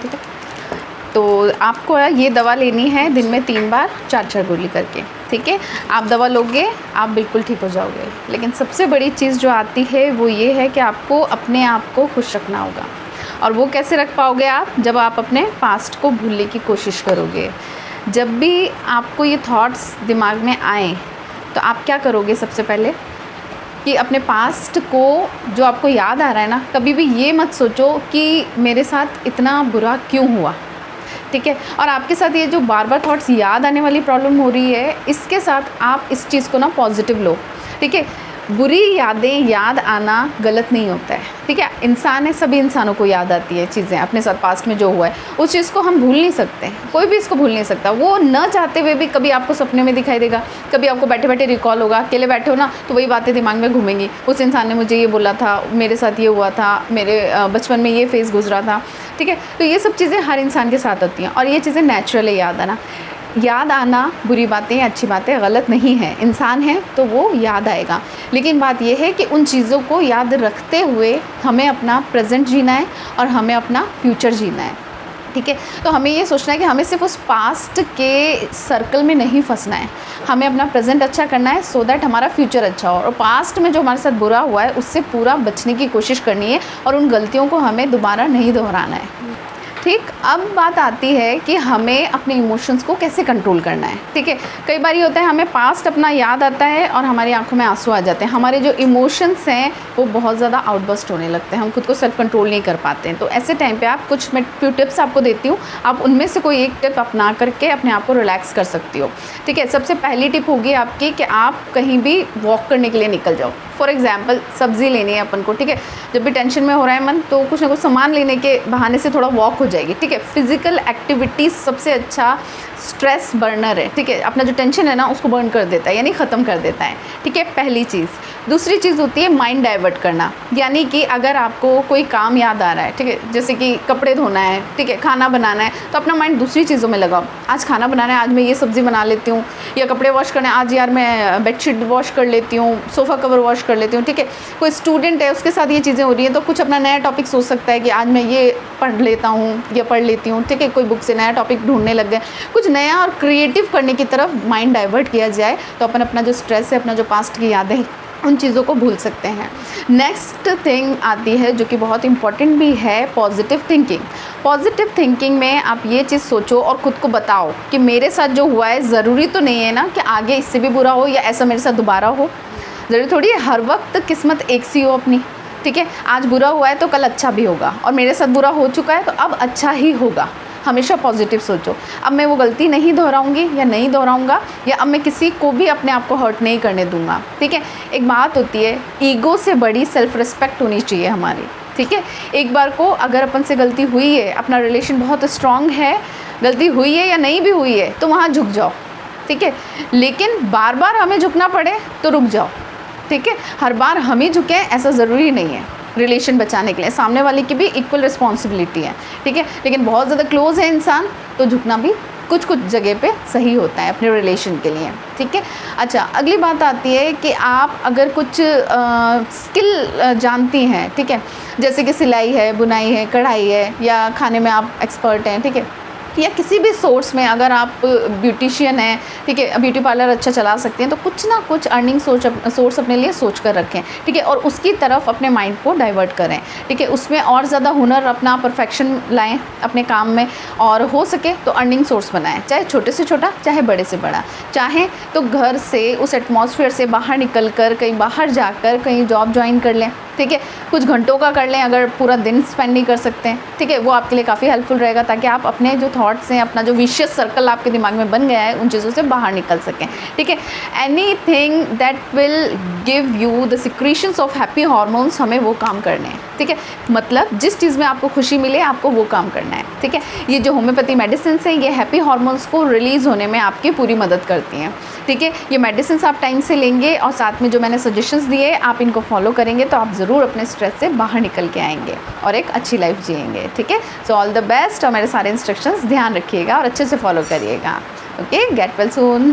ठीक है। तो आपको ये दवा लेनी है दिन में 3 बार 4-4 गोली करके, ठीक है। आप दवा लोगे आप बिल्कुल ठीक हो जाओगे। लेकिन सबसे बड़ी चीज़ जो आती है वो ये है कि आपको अपने आप को खुश रखना होगा। और वो कैसे रख पाओगे आप? जब आप अपने पास्ट को भूलने की कोशिश करोगे। जब भी आपको ये थॉट्स दिमाग में आए तो आप क्या करोगे? सबसे पहले कि अपने पास्ट को जो आपको याद आ रहा है ना, कभी भी ये मत सोचो कि मेरे साथ इतना बुरा क्यों हुआ, ठीक है। और आपके साथ ये जो बार बार थॉट्स याद आने वाली प्रॉब्लम हो रही है, इसके साथ आप इस चीज़ को ना पॉजिटिव लो, ठीक है। बुरी यादें याद आना गलत नहीं होता है, ठीक है। इंसान है, सभी इंसानों को याद आती है चीज़ें अपने साथ पास्ट में जो हुआ है, उस चीज़ को हम भूल नहीं सकते, कोई भी इसको भूल नहीं सकता। वो न चाहते हुए भी कभी आपको सपने में दिखाई देगा, कभी आपको बैठे बैठे रिकॉल होगा, अकेले बैठे हो ना तो वही बातें दिमाग में घूमेंगी। उस इंसान ने मुझे ये बोला था, मेरे साथ ये हुआ था, मेरे बचपन में ये फेज़ गुजरा था, ठीक है। तो ये सब चीज़ें हर इंसान के साथ होती हैं और ये चीज़ें नेचुरल है। याद आना बुरी बातें अच्छी बातें गलत नहीं है, इंसान है तो वो याद आएगा। लेकिन बात यह है कि उन चीज़ों को याद रखते हुए हमें अपना प्रेजेंट जीना है और हमें अपना फ्यूचर जीना है, ठीक है। तो हमें ये सोचना है कि हमें सिर्फ उस पास्ट के सर्कल में नहीं फंसना है, हमें अपना प्रेजेंट अच्छा करना है सो दैट हमारा फ्यूचर अच्छा हो। और पास्ट में जो हमारे साथ बुरा हुआ है उससे पूरा बचने की कोशिश करनी है और उन गलतियों को हमें दोबारा नहीं दोहराना है, ठीक। अब बात आती है कि हमें अपने इमोशंस को कैसे कंट्रोल करना है, ठीक है। कई बार ये होता है हमें पास्ट अपना याद आता है और हमारी आंखों में आंसू आ जाते हैं, हमारे जो इमोशंस हैं वो बहुत ज़्यादा आउटबर्स्ट होने लगते हैं, हम खुद को सेल्फ कंट्रोल नहीं कर पाते हैं। तो ऐसे टाइम पे आप मैं फ्यू टिप्स आपको देती हूँ, आप उनमें से कोई एक टिप अपना करके अपने आप को रिलैक्स कर सकती हो, ठीक है। सबसे पहली टिप होगी आपकी कि आप कहीं भी वॉक करने के लिए निकल जाओ। फॉर एग्जाम्पल सब्ज़ी लेनी है अपन को, ठीक है। जब भी टेंशन में हो रहा है मन तो कुछ ना कुछ सामान लेने के बहाने से थोड़ा वॉक हो जाएगी, ठीक है। फिजिकल एक्टिविटी सबसे अच्छा स्ट्रेस बर्नर है, ठीक है। अपना जो टेंशन है ना उसको बर्न कर देता है, यानी ख़त्म कर देता है, ठीक है। पहली चीज़। दूसरी चीज़ होती है माइंड डाइवर्ट करना, यानी कि अगर आपको कोई काम याद आ रहा है, ठीक है, जैसे कि कपड़े धोना है, ठीक है, खाना बनाना है, तो अपना माइंड दूसरी चीज़ों में लगाओ। आज खाना बनाना है, आज मैं ये सब्ज़ी बना लेती हूँ, या कपड़े वॉश करना है, आज यार मैं बेडशीट वॉश कर लेती हूँ, सोफ़ा कवर वॉश कर लेती हूँ, ठीक है। कोई स्टूडेंट है उसके साथ ये चीज़ें हो रही हैं तो कुछ अपना नया टॉपिक सोच सकता है कि आज मैं ये पढ़ लेता हूँ या पढ़ लेती हूँ, ठीक है। कोई बुक से नया टॉपिक ढूंढने लग गए, कुछ नया और क्रिएटिव करने की तरफ माइंड डाइवर्ट किया जाए तो अपन अपना जो स्ट्रेस है, अपना जो पास्ट की यादें उन चीज़ों को भूल सकते हैं। नेक्स्ट थिंग आती है जो कि बहुत इंपॉर्टेंट भी है, पॉजिटिव थिंकिंग। पॉजिटिव थिंकिंग में आप ये चीज़ सोचो और ख़ुद को बताओ कि मेरे साथ जो हुआ है ज़रूरी तो नहीं है ना कि आगे इससे भी बुरा हो या ऐसा मेरे साथ दोबारा हो। ज़रूरी थोड़ी है हर वक्त किस्मत एक सी हो अपनी, ठीक है। आज बुरा हुआ है तो कल अच्छा भी होगा और मेरे साथ बुरा हो चुका है तो अब अच्छा ही होगा। हमेशा पॉजिटिव सोचो, अब मैं वो गलती नहीं दोहराऊंगी या नहीं दोहराऊंगा, या अब मैं किसी को भी अपने आप को हर्ट नहीं करने दूंगा, ठीक है। एक बात होती है, ईगो से बड़ी सेल्फ रिस्पेक्ट होनी चाहिए हमारी, ठीक है। एक बार को अगर अपन से गलती हुई है, अपना रिलेशन बहुत स्ट्रांग है, गलती हुई है या नहीं भी हुई है तो वहाँ झुक जाओ, ठीक है। लेकिन बार बार हमें झुकना पड़े तो रुक जाओ, ठीक है। हर बार हम ही झुकें ऐसा ज़रूरी नहीं है, रिलेशन बचाने के लिए सामने वाले की भी इक्वल रिस्पॉन्सिबिलिटी है, ठीक है। लेकिन बहुत ज़्यादा क्लोज है इंसान तो झुकना भी कुछ कुछ जगह पे सही होता है अपने रिलेशन के लिए, ठीक है। अच्छा, अगली बात आती है कि आप अगर कुछ स्किल जानती हैं, ठीक है, जैसे कि सिलाई है, बुनाई है, कढ़ाई है, या खाने में आप एक्सपर्ट हैं, ठीक है, या किसी भी सोर्स में अगर आप ब्यूटिशियन हैं, ठीक है, ब्यूटी पार्लर अच्छा चला सकते हैं, तो कुछ ना कुछ अर्निंग सोर्स अपने लिए सोच कर रखें, ठीक है। और उसकी तरफ अपने माइंड को डाइवर्ट करें, ठीक है। उसमें और ज़्यादा हुनर, अपना परफेक्शन लाएं अपने काम में, और हो सके तो अर्निंग सोर्स बनाएं, चाहे छोटे से छोटा चाहे बड़े से बड़ा। चाहें तो घर से उस एटमॉस्फेयर से बाहर निकल कर कहीं बाहर जाकर कहीं जॉब ज्वाइन कर लें, ठीक है। कुछ घंटों का कर लें, अगर पूरा दिन स्पेंड नहीं कर सकते हैं, ठीक है, वो आपके लिए काफ़ी हेल्पफुल रहेगा, ताकि आप अपने जो थॉट्स हैं, अपना जो विशियस सर्कल आपके दिमाग में बन गया है, उन चीज़ों से बाहर निकल सकें, ठीक है। Anything that will give you the secretions of happy hormones, हमें वो काम करने हैं, ठीक है। मतलब जिस चीज़ में आपको खुशी मिले आपको वो काम करना है, ठीक है। ये जो होम्योपैथी मेडिसिन हैं ये हैप्पी हार्मोन्स को रिलीज़ होने में आपकी पूरी मदद करती हैं, ठीक है। ये मेडिसिन आप टाइम से लेंगे और साथ में जो मैंने सजेशंस दिए आप इनको फॉलो करेंगे तो आप ज़रूर अपने स्ट्रेस से बाहर निकल के आएंगे और एक अच्छी लाइफ जिएंगे, ठीक है। सो ऑल द बेस्ट, और मेरे सारे इंस्ट्रक्शंस ध्यान रखिएगा और अच्छे से फॉलो करिएगा। Okay, get well soon.